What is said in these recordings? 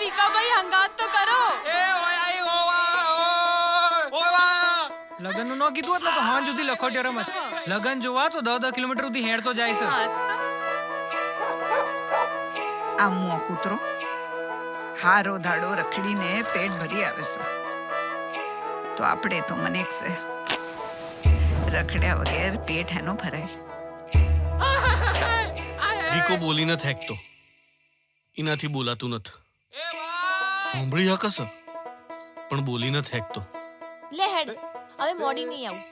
વિકાભાઈ હંગાત તો કરો. એ ઓય આઈ ઓવા લગન નું ન કીધું એટલે તો હાંજ સુધી લખોટ્યો રમત. લગન જોવા તો 10 કિલોમીટર સુધી હેડ તો જાય છે. આ મુઓ કૂતરો હારો ધાડો રખડીને પેટ ભરી આવે છે, તો આપણે તો મને છે રખડ્યા વગર પેટ હેનો ભરાય. વિકો બોલી ન થેકતો, એનાથી બોલાતું નથી. સાંભળી હકસ પણ બોલી ન થેકતો. લે હેડ, હવે મોડી નહીં આવું.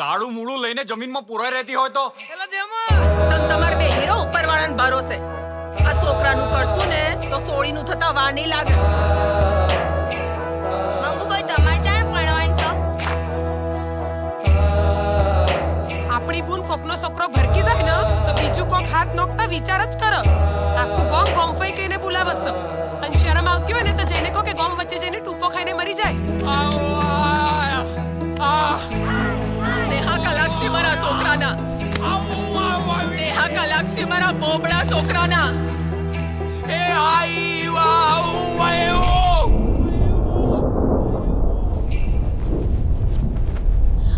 કાળું મૂળું લઈને જમીનમાં પુરાઈ રહેતી હોય તો તમાર બે હીરો ઉપરવાળાને ભરોસે. આ છોકરાનું કરશું ને તો સોળીનું થતા વાર નહીં લાગે. મંગુભાઈ તમાર જાણ પરણવાન છો. આપણી બૂન કોકનો છોકરો ભરકી જાય ને તો બીજું કોક હાથ નોખતા વિચાર જ કરો. આખું ગામ ગોમફઈ કહીને બોલાવસ. અને શરમ આવતી હોય ને તો જઈને કહો કે ગામ વચ્ચે જઈને ટૂંકો ખાઈને મરી જાય. નેહા કલાક્ષી મારા છોકરાના. નેહા કલાક્ષી મારા બોબડા છોકરાના. એ આઈ વાવ આયો.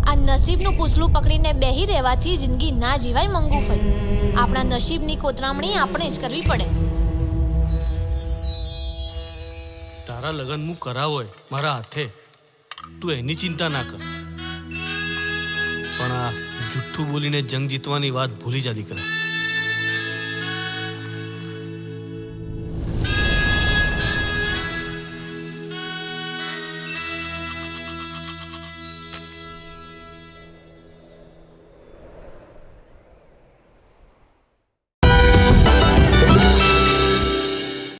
આ નસીબનું પૂછડું પકડીને બેહી રહેવાથી જિંદગી ના જીવાય મંગુભાઈ. આપણા નસીબની કોતરામણી આપણે જ કરવી પડે. તારા લગન હું કરાવોય મારા હાથે, તું એની ચિંતા ના કર. પણ આ જુઠ્ઠું બોલીને જંગ જીતવાની વાત ભૂલી જા દીકરા.